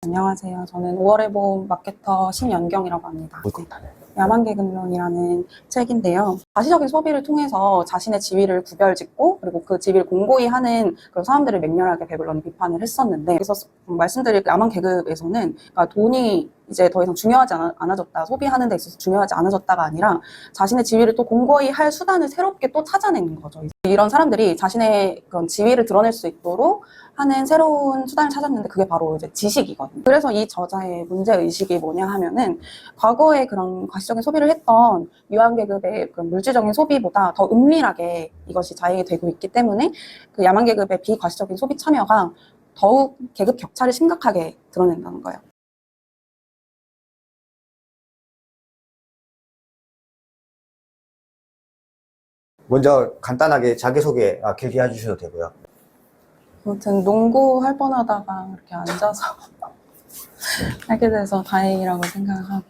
안녕하세요. 저는 5월의 봄 마케터 신연경이라고 합니다. 야만계급론이라는 책인데요. 가시적인 소비를 통해서 자신의 지위를 구별짓고 그리고 그 지위를 공고히 하는 그런 사람들을 맹렬하게 배블런이 비판을 했었는데, 그래서 말씀드릴 야만계급에서는 그러니까 돈이 이제 더 이상 중요하지 않아졌다, 소비하는 데 있어서 중요하지 않아졌다가 아니라 자신의 지위를 또 공고히 할 수단을 새롭게 또 찾아내는 거죠. 이런 사람들이 자신의 그런 지위를 드러낼 수 있도록 하는 새로운 수단을 찾았는데, 그게 바로 이제 지식이거든요. 그래서 이 저자의 문제의식이 뭐냐 하면은, 과거에 그런 가시적인 소비를 했던 유한계급의 그런 물질적인 소비보다 더 은밀하게 이것이 자행이 되고 있기 때문에 그 야만계급의 비과시적인 소비 참여가 더욱 계급 격차를 심각하게 드러낸다는 거예요. 먼저 간단하게 자기소개 길게 해주셔도 되고요. 아무튼 농구 할 뻔하다가 이렇게 앉아서 하게 돼서 다행이라고 생각하고,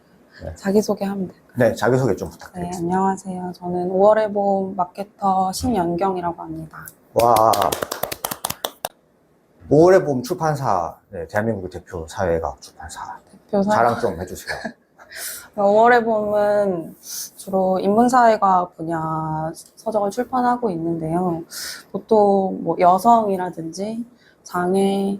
네. 자기소개하면 될까요? 네, 자기소개 좀 네, 부탁드리겠습니다. 안녕하세요. 저는 5월의 봄 마케터 신연경이라고 합니다. 와, 5월의 봄 출판사, 네, 대한민국의 대표 사회학 출판사. 대표사 자랑 좀 해주세요. 5월의 봄은 주로 인문사회과 분야 서적을 출판하고 있는데요. 보통 뭐 여성이라든지 장애,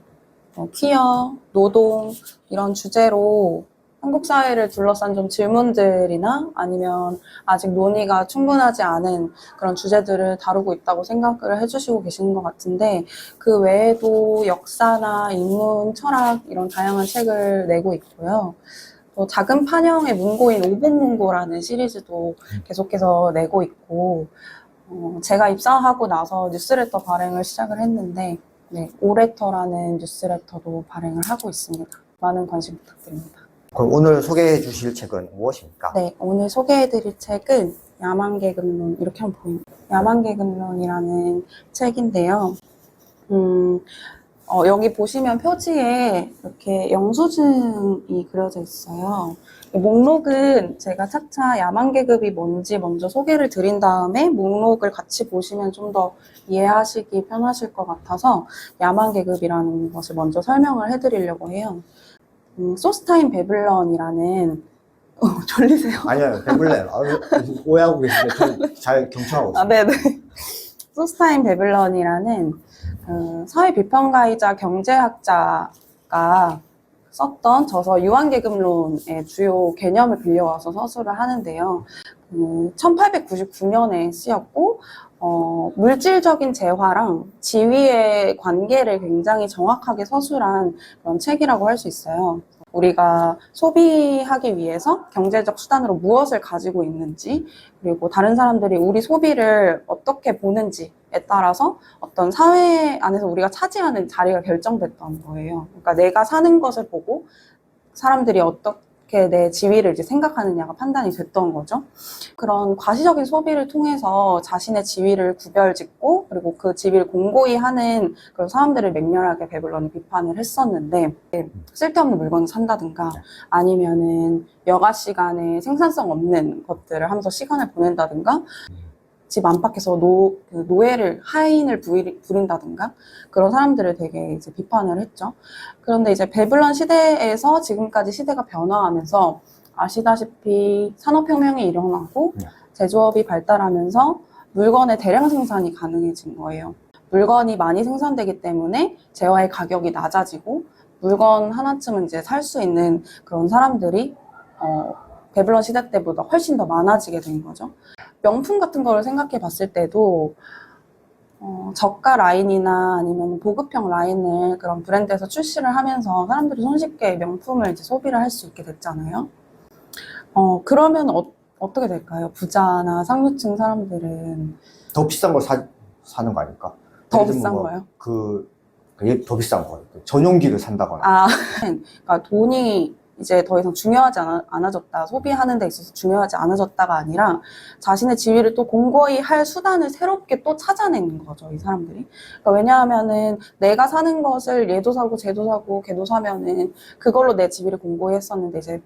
퀴어, 노동 이런 주제로 한국 사회를 둘러싼 좀 질문들이나 아니면 아직 논의가 충분하지 않은 그런 주제들을 다루고 있다고 생각을 해주시고 계시는 것 같은데, 그 외에도 역사나 인문, 철학 이런 다양한 책을 내고 있고요. 또 작은 판형의 문고인 오복문고라는 시리즈도 계속해서 내고 있고, 제가 입사하고 나서 뉴스레터 발행을 시작을 했는데, 네, 오레터라는 뉴스레터도 발행을 하고 있습니다. 많은 관심 부탁드립니다. 그럼 오늘 소개해 주실 책은 무엇입니까? 네, 오늘 소개해드릴 책은 야만계급론, 이렇게 하면 보입니다. 야만계급론이라는 책인데요. 여기 보시면 표지에 이렇게 영수증이 그려져 있어요. 목록은 제가 차차 야만계급이 뭔지 먼저 소개를 드린 다음에 목록을 같이 보시면 좀 더 이해하시기 편하실 것 같아서 야만계급이라는 것을 먼저 설명을 해드리려고 해요. 소스타인 베블런이라는 졸리세요? 아니요, 배불러요. 오해하고 계신데 잘 경청하고 있습니다. 네네. 소스타인 베블런이라는 사회 비평가이자 경제학자가 썼던 저서 유한계급론의 주요 개념을 빌려와서 서술을 하는데요. 1899년에 쓰였고, 물질적인 재화랑 지위의 관계를 굉장히 정확하게 서술한 그런 책이라고 할 수 있어요. 우리가 소비하기 위해서 경제적 수단으로 무엇을 가지고 있는지, 그리고 다른 사람들이 우리 소비를 어떻게 보는지에 따라서 어떤 사회 안에서 우리가 차지하는 자리가 결정됐던 거예요. 그러니까 내가 사는 것을 보고 사람들이 어떻게 내 지위를 이제 생각하느냐가 판단이 됐던 거죠. 그런 과시적인 소비를 통해서 자신의 지위를 구별짓고 그리고 그 지위를 공고히 하는 그런 사람들을 맹렬하게 배블런이 비판을 했었는데, 쓸데없는 물건을 산다든가 아니면은 여가 시간에 생산성 없는 것들을 하면서 시간을 보낸다든가 집 안팎에서 노예를, 하인을 부린다든가 그런 사람들을 되게 이제 비판을 했죠. 그런데 이제 배블런 시대에서 지금까지 시대가 변화하면서 아시다시피 산업혁명이 일어나고 제조업이 발달하면서 물건의 대량 생산이 가능해진 거예요. 물건이 많이 생산되기 때문에 재화의 가격이 낮아지고 물건 하나쯤은 이제 살 수 있는 그런 사람들이 배블런 시대 때보다 훨씬 더 많아지게 된 거죠. 명품 같은 거를 생각해 봤을 때도 저가 라인이나 아니면 보급형 라인을 그런 브랜드에서 출시를 하면서 사람들이 손쉽게 명품을 이제 소비를 할 수 있게 됐잖아요. 그러면 어떻게 될까요? 부자나 상류층 사람들은 더 비싼 걸 사는 거 아닐까? 더 비싼 거요? 더 비싼 거. 전용기를 산다거나. 그러니까 돈이 이제 더 이상 중요하지 않아졌다, 소비하는 데 있어서 중요하지 않아졌다가 아니라 자신의 지위를 또 공고히 할 수단을 새롭게 또 찾아내는 거죠, 이 사람들이. 그러니까 왜냐하면은 내가 사는 것을 얘도 사고 쟤도 사고 걔도 사면은 그걸로 내 지위를 공고히 했었는데 이제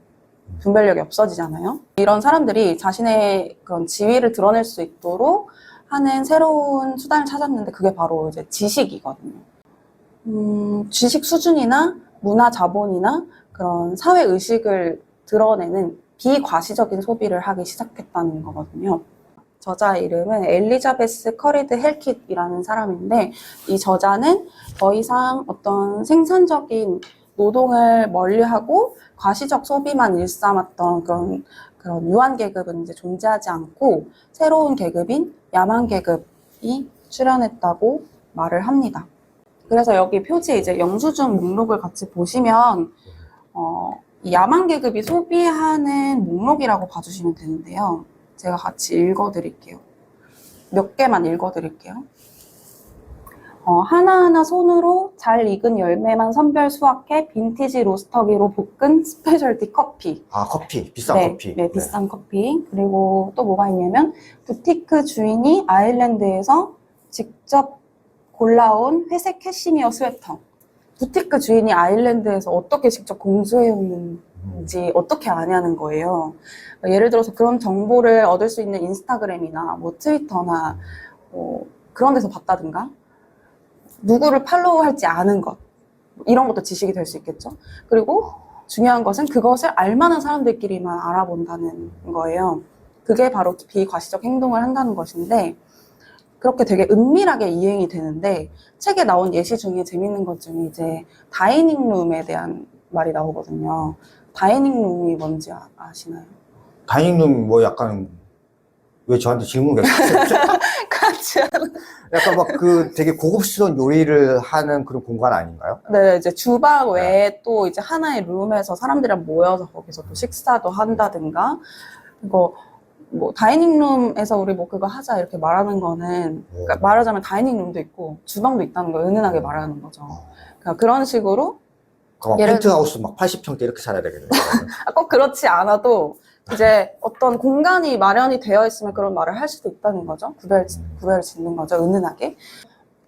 분별력이 없어지잖아요. 이런 사람들이 자신의 그런 지위를 드러낼 수 있도록 하는 새로운 수단을 찾았는데, 그게 바로 이제 지식이거든요. 지식 수준이나 문화 자본이나 그런 사회 의식을 드러내는 비과시적인 소비를 하기 시작했다는 거거든요. 저자 이름은 엘리자베스 커리드 헬킷이라는 사람인데, 이 저자는 더 이상 어떤 생산적인 노동을 멀리하고 과시적 소비만 일삼았던 그런 유한 계급은 이제 존재하지 않고 새로운 계급인 야만 계급이 출현했다고 말을 합니다. 그래서 여기 표지에 이제 영수증 목록을 같이 보시면 이 야만 계급이 소비하는 목록이라고 봐주시면 되는데요. 제가 같이 읽어드릴게요. 몇 개만 읽어드릴게요. 하나하나 손으로 잘 익은 열매만 선별 수확해 빈티지 로스터기로 볶은 스페셜티 커피. 아, 커피. 비싼 네, 커피. 네, 비싼 커피. 그리고 또 뭐가 있냐면 부티크 주인이 아일랜드에서 직접 골라온 회색 캐시미어 스웨터. 부티크 주인이 아일랜드에서 어떻게 직접 공수해오는지 어떻게 아냐는 거예요. 예를 들어서 그런 정보를 얻을 수 있는 인스타그램이나 뭐 트위터나 그런 데서 봤다든가, 누구를 팔로우할지 아는 것, 이런 것도 지식이 될 수 있겠죠. 그리고 중요한 것은 그것을 알만한 사람들끼리만 알아본다는 거예요. 그게 바로 비과시적 행동을 한다는 것인데, 그렇게 되게 은밀하게 이행이 되는데, 책에 나온 예시 중에 재밌는 것 중에 이제 다이닝룸에 대한 말이 나오거든요. 다이닝룸이 뭔지 아시나요? 다이닝룸 뭐 약간 왜 저한테 질문 계속하세요? 같이 하는. 약간 막 그 되게 고급스러운 요리를 하는 그런 공간 아닌가요? 네, 이제 주방 외에 또 이제 하나의 룸에서 사람들이랑 모여서 거기서 또 식사도 한다든가, 이거 뭐 다이닝룸에서 우리 뭐 그거 하자 이렇게 말하는 거는, 그러니까 말하자면 다이닝룸도 있고 주방도 있다는 걸 은은하게 말하는 거죠. 그러니까 그런 식으로 막 예를 펜트하우스 막 80평대 이렇게 살아야 되겠네요. 꼭 그렇지 않아도 이제 어떤 공간이 마련이 되어 있으면 그런 말을 할 수도 있다는 거죠. 구별을 짓는 거죠, 은은하게.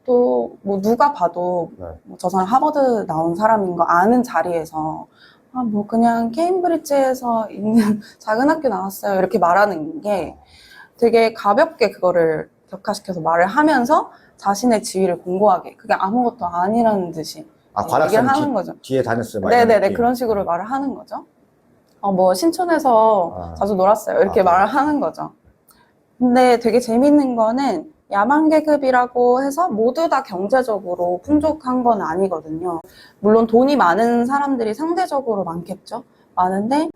또 뭐 누가 봐도 네. 뭐 저 사람 하버드 나온 사람인 거 아는 자리에서 뭐 그냥 케임브리지에서 있는 작은 학교 나왔어요 이렇게 말하는 게 되게 가볍게 그거를 격화시켜서 말을 하면서 자신의 지위를 공고하게, 그게 아무것도 아니라는 듯이 얘기를 하는 거죠. 뒤에 다녔어요. 막 이런 네네네, 느낌. 그런 식으로 말을 하는 거죠. 뭐 신촌에서 자주 놀았어요 이렇게 말을 하는 거죠. 근데 되게 재밌는 거는 야만 계급이라고 해서 모두 다 경제적으로 풍족한 건 아니거든요. 물론 돈이 많은 사람들이 상대적으로 많겠죠. 많은데,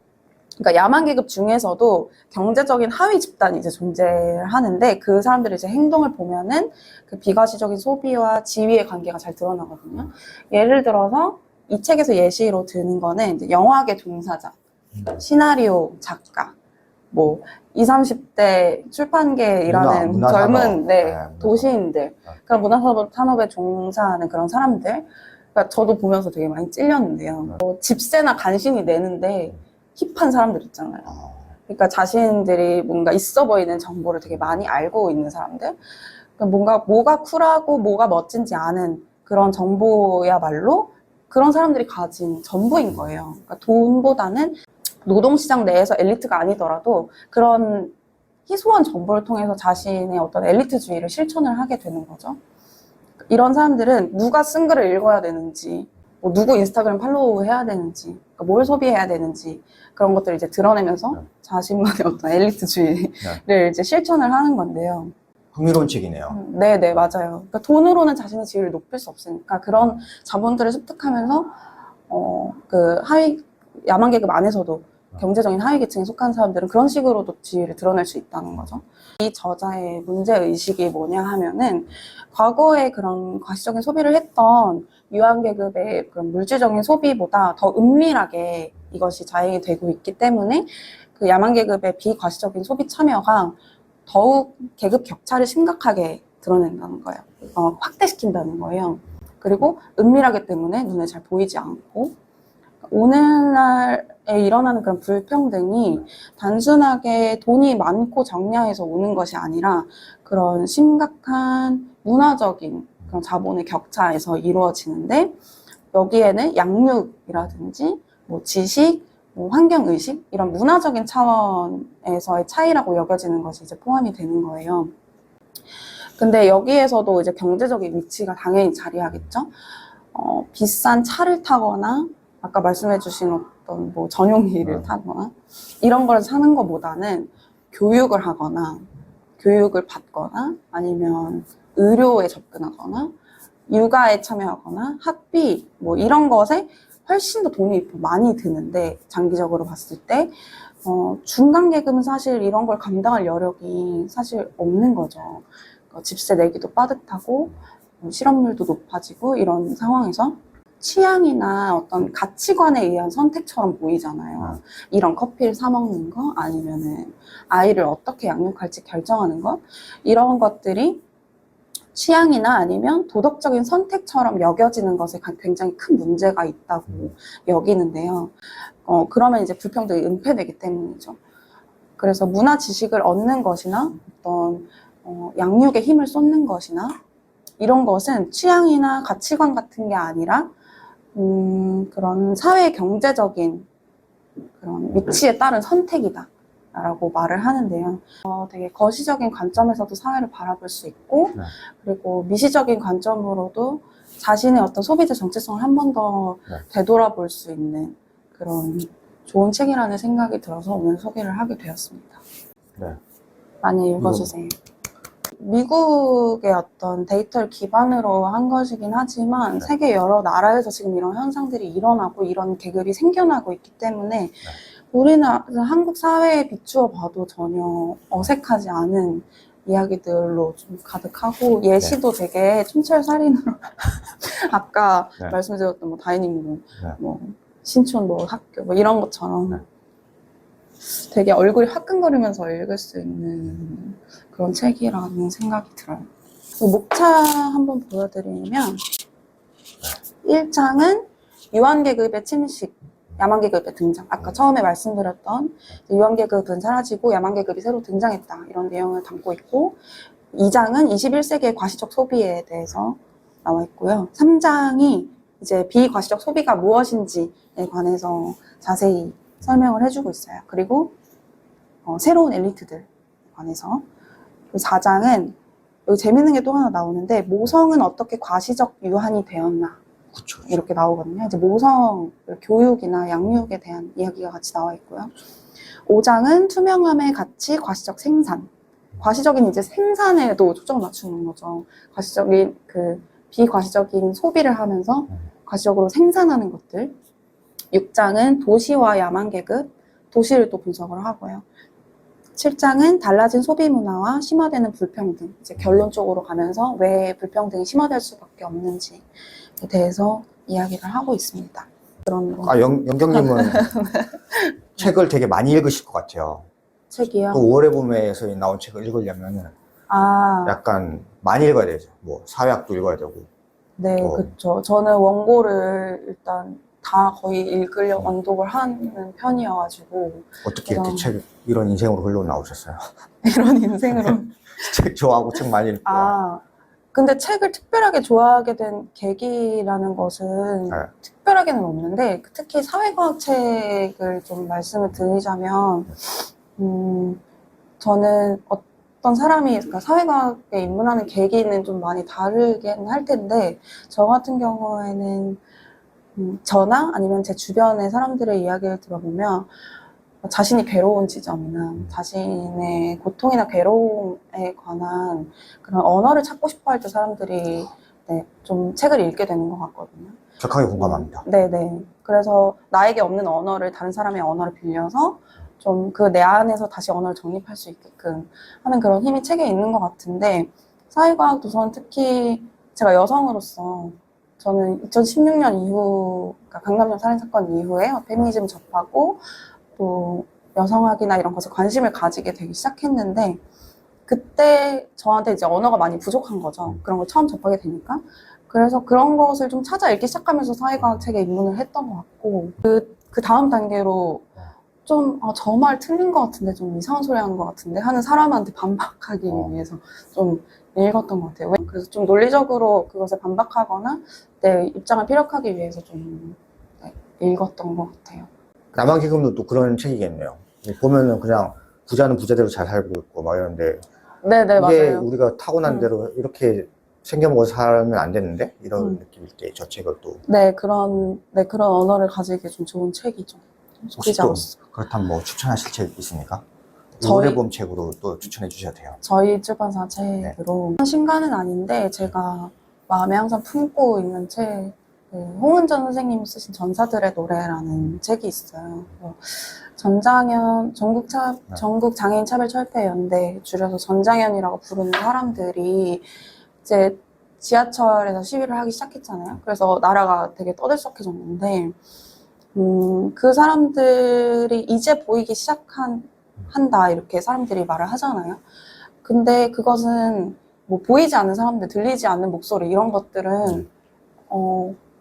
그러니까 야만 계급 중에서도 경제적인 하위 집단이 이제 존재하는데, 그 사람들의 이제 행동을 보면은 그 비과시적인 소비와 지위의 관계가 잘 드러나거든요. 예를 들어서 이 책에서 예시로 드는 거는 이제 영화계 종사자, 시나리오 작가, 뭐 20, 30대 출판계에 일하는 문화 젊은 산업. 도시인들, 그런 문화산업에 종사하는 그런 사람들. 그러니까 저도 보면서 되게 많이 찔렸는데요. 집세나 간신히 내는데 힙한 사람들 있잖아요. 그러니까 자신들이 뭔가 있어 보이는 정보를 되게 많이 알고 있는 사람들. 그러니까 뭔가 뭐가 쿨하고 뭐가 멋진지 아는 그런 정보야말로 그런 사람들이 가진 전부인 거예요. 그러니까 돈보다는 노동시장 내에서 엘리트가 아니더라도 그런 희소한 정보를 통해서 자신의 어떤 엘리트주의를 실천을 하게 되는 거죠. 이런 사람들은 누가 쓴 글을 읽어야 되는지, 뭐 누구 인스타그램 팔로우 해야 되는지, 그러니까 뭘 소비해야 되는지, 그런 것들을 이제 드러내면서 자신만의 어떤 엘리트주의를 이제 실천을 하는 건데요. 흥미로운 책이네요. 네네, 맞아요. 그러니까 돈으로는 자신의 지위를 높일 수 없으니까 그런 자본들을 습득하면서 그 야만 계급 안에서도 경제적인 하위 계층에 속한 사람들은 그런 식으로도 지위를 드러낼 수 있다는 거죠. 이 저자의 문제의식이 뭐냐 하면은, 과거에 그런 과시적인 소비를 했던 유한 계급의 그런 물질적인 소비보다 더 은밀하게 이것이 자행이 되고 있기 때문에 그 야만 계급의 비과시적인 소비 참여가 더욱 계급 격차를 심각하게 드러낸다는 거예요. 확대시킨다는 거예요. 그리고 은밀하기 때문에 눈에 잘 보이지 않고, 오늘날에 일어나는 그런 불평등이 단순하게 돈이 많고 정량해서 오는 것이 아니라 그런 심각한 문화적인 그런 자본의 격차에서 이루어지는데, 여기에는 양육이라든지 뭐 지식, 뭐 환경의식, 이런 문화적인 차원에서의 차이라고 여겨지는 것이 이제 포함이 되는 거예요. 근데 여기에서도 이제 경제적인 위치가 당연히 자리하겠죠. 비싼 차를 타거나 아까 말씀해주신 어떤 뭐 전용기를 타거나 이런 걸 사는 것보다는 교육을 하거나 교육을 받거나 아니면 의료에 접근하거나 육아에 참여하거나 학비 뭐 이런 것에 훨씬 더 돈이 많이 드는데 장기적으로 봤을 때 중간 계급은 사실 이런 걸 감당할 여력이 사실 없는 거죠. 집세 내기도 빠듯하고 실업률도 높아지고 이런 상황에서 취향이나 어떤 가치관에 의한 선택처럼 보이잖아요. 이런 커피를 사 먹는 거 아니면은 아이를 어떻게 양육할지 결정하는 것 이런 것들이 취향이나 아니면 도덕적인 선택처럼 여겨지는 것에 굉장히 큰 문제가 있다고 여기는데요. 그러면 이제 불평등이 은폐되기 때문이죠. 그래서 문화 지식을 얻는 것이나 어떤 양육에 힘을 쏟는 것이나 이런 것은 취향이나 가치관 같은 게 아니라 그런 사회 경제적인 그런 위치에 따른 선택이다. 라고 말을 하는데요. 되게 거시적인 관점에서도 사회를 바라볼 수 있고, 그리고 미시적인 관점으로도 자신의 어떤 소비자 정체성을 한 번 더 되돌아볼 수 있는 그런 좋은 책이라는 생각이 들어서 오늘 소개를 하게 되었습니다. 네. 많이 읽어주세요. 미국의 어떤 데이터를 기반으로 한 것이긴 하지만 세계 여러 나라에서 지금 이런 현상들이 일어나고 이런 계급이 생겨나고 있기 때문에 우리나라 한국 사회에 비추어 봐도 전혀 어색하지 않은 이야기들로 좀 가득하고 예시도 되게 촌철살인으로 아까 말씀드렸던 뭐 다이닝룸, 뭐 신촌 뭐 학교 뭐 이런 것처럼 되게 얼굴이 화끈거리면서 읽을 수 있는 그런 책이라는 생각이 들어요. 목차 한번 보여드리면 1장은 유한계급의 침식, 야만계급의 등장. 아까 처음에 말씀드렸던 유한계급은 사라지고 야만계급이 새로 등장했다. 이런 내용을 담고 있고 2장은 21세기의 과시적 소비에 대해서 나와 있고요. 3장이 이제 비과시적 소비가 무엇인지에 관해서 자세히 설명을 해주고 있어요. 그리고 새로운 엘리트들에 관해서 4장은 여기 재밌는 게 또 하나 나오는데 모성은 어떻게 과시적 유한이 되었나 그쵸. 이렇게 나오거든요. 이제 모성 교육이나 양육에 대한 이야기가 같이 나와 있고요. 5장은 투명함의 가치, 과시적 생산. 과시적인 이제 생산에도 초점을 맞추는 거죠. 과시적인 비과시적인 소비를 하면서 과시적으로 생산하는 것들. 6장은 도시와 야만계급, 도시를 또 분석을 하고요. 7장은 달라진 소비 문화와 심화되는 불평등. 이제 결론 쪽으로 가면서 왜 불평등이 심화될 수밖에 없는지에 대해서 이야기를 하고 있습니다. 그런 거. 영경님은 책을 되게 많이 읽으실 것 같아요. 책이요? 또 5월의 봄에서 나온 책을 읽으려면은 약간 많이 읽어야 되죠. 뭐 사회학도 읽어야 되고. 네, 그렇죠. 저는 원고를 일단 다 거의 읽으려고 언독을 하는 편이어가지고 어떻게 이렇게 이런 인생으로 흘러 나오셨어요? 이런 인생으로 책 좋아하고 책 많이 읽고. 근데 책을 특별하게 좋아하게 된 계기라는 것은 특별하게는 없는데 특히 사회과학 책을 좀 말씀을 드리자면 저는 어떤 사람이 그러니까 사회과학에 입문하는 계기는 좀 많이 다르긴 할 텐데 저 같은 경우에는 저나 아니면 제 주변의 사람들의 이야기를 들어보면 자신이 괴로운 지점이나 자신의 고통이나 괴로움에 관한 그런 언어를 찾고 싶어 할 때 사람들이 좀 책을 읽게 되는 것 같거든요. 격하게 공감합니다. 네네. 그래서 나에게 없는 언어를 다른 사람의 언어를 빌려서 좀 그 내 안에서 다시 언어를 정립할 수 있게끔 하는 그런 힘이 책에 있는 것 같은데 사회과학 도서는 특히 제가 여성으로서 저는 2016년 이후, 그러니까 강남역 살인사건 이후에 페미니즘 접하고 또 여성학이나 이런 것에 관심을 가지게 되기 시작했는데 그때 저한테 이제 언어가 많이 부족한 거죠. 그런 걸 처음 접하게 되니까. 그래서 그런 것을 좀 찾아 읽기 시작하면서 사회과학 책에 입문을 했던 것 같고 그 다음 단계로 좀 저 말 틀린 것 같은데 좀 이상한 소리 하는 것 같은데 하는 사람한테 반박하기 위해서 좀 읽었던 것 같아요. 그래서 좀 논리적으로 그것에 반박하거나 내 입장을 피력하기 위해서 좀 읽었던 것 같아요. 야만계급도 또 그런 책이겠네요. 보면은 그냥 부자는 부자대로 잘 살고 있고 막 이런데 네네, 이게 맞아요. 우리가 타고난 대로 이렇게 생겨먹어 살면 안 되는데 이런 느낌일 때 저 책을 또 네, 그런 언어를 가지기 좀 좋은 책이죠. 혹시 속이지 또 않았어. 그렇다면 뭐 추천하실 책 있습니까? 저희- 오래봄 책으로 또 추천해 주셔도 돼요. 저희 출판사 책으로 신간은 아닌데 제가 마음에 항상 품고 있는 책, 홍은전 선생님이 쓰신 전사들의 노래라는 책이 있어요. 전장현 전국 장애인 차별철폐연대, 줄여서 전장현이라고 부르는 사람들이 이제 지하철에서 시위를 하기 시작했잖아요. 그래서 나라가 되게 떠들썩해졌는데 그 사람들이 이제 보이기 한다 이렇게 사람들이 말을 하잖아요. 근데 그것은 뭐 보이지 않는 사람들, 들리지 않는 목소리 이런 것들은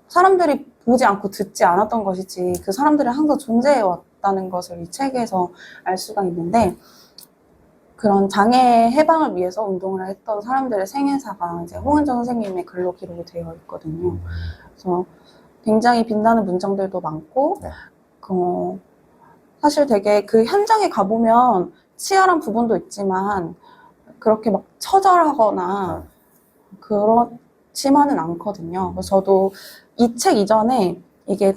사람들이 보지 않고 듣지 않았던 것이지 그 사람들은 항상 존재해 왔다는 것을 이 책에서 알 수가 있는데, 그런 장애 해방을 위해서 운동을 했던 사람들의 생애사가 이제 홍은정 선생님의 글로 기록이 되어 있거든요. 그래서 굉장히 빛나는 문장들도 많고, 네. 사실 되게 그 현장에 가보면 치열한 부분도 있지만 그렇게 막 처절하거나 그렇지만은 않거든요. 그래서 저도 이 책 이전에 이게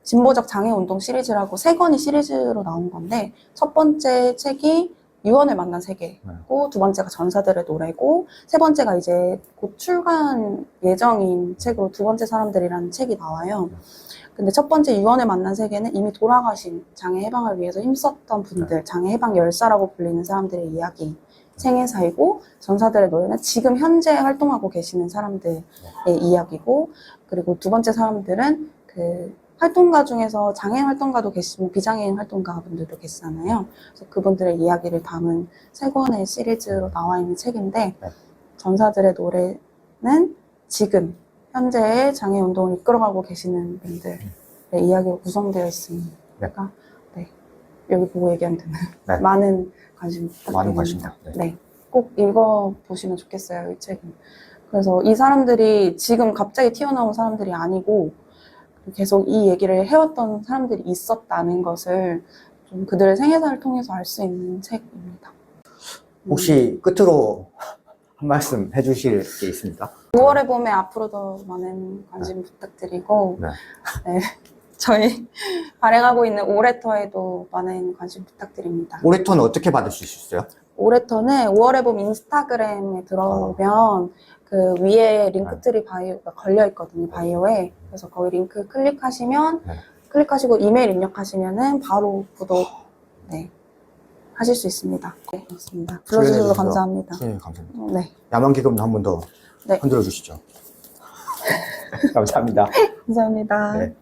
진보적 장애운동 시리즈라고 3권이 시리즈로 나온 건데, 첫 번째 책이 유언을 만난 세계고, 두 번째가 전사들의 노래고, 세 번째가 이제 곧 출간 예정인 책으로 두 번째 사람들이라는 책이 나와요. 근데 첫 번째 유언을 만난 세계는 이미 돌아가신 장애 해방을 위해서 힘썼던 분들, 장애 해방 열사라고 불리는 사람들의 이야기, 생애사이고, 전사들의 노래는 지금 현재 활동하고 계시는 사람들의 이야기고, 그리고 두 번째 사람들은 그 활동가 중에서 장애인 활동가도 계시고 비장애인 활동가 분들도 계시잖아요. 그래서 그분들의 이야기를 담은 3권의 시리즈로 나와 있는 책인데, 전사들의 노래는 지금 현재의 장애 운동을 이끌어가고 계시는 분들의 이야기가 구성되어 있으니까 여기 보고 얘기하면 되나요? 많은 관심 부탁드립니다. 많은 관심입니다. 네, 꼭 읽어보시면 좋겠어요, 이 책은. 그래서 이 사람들이 지금 갑자기 튀어나온 사람들이 아니고 계속 이 얘기를 해왔던 사람들이 있었다는 것을 좀 그들의 생애사를 통해서 알 수 있는 책입니다. 혹시 끝으로 한 말씀 해주실 게 있습니까? 5월에 봄에 앞으로도 많은 관심 부탁드리고, 저희 발행하고 있는 올해터에도 많은 관심 부탁드립니다. 올해터는 어떻게 받을 수 있어요? 올해터는 5월에 봄 인스타그램에 들어오면 그 위에 링크트리 바이오가 걸려 있거든요, 바이오에. 그래서 거기 링크 클릭하시고 이메일 입력하시면은 바로 구독 하실 수 있습니다. 네, 맞습니다. 불러주셔서 감사합니다. 네, 감사합니다. 네. 야만기금 한 번 더 흔들어 주시죠. 감사합니다. 감사합니다. 네.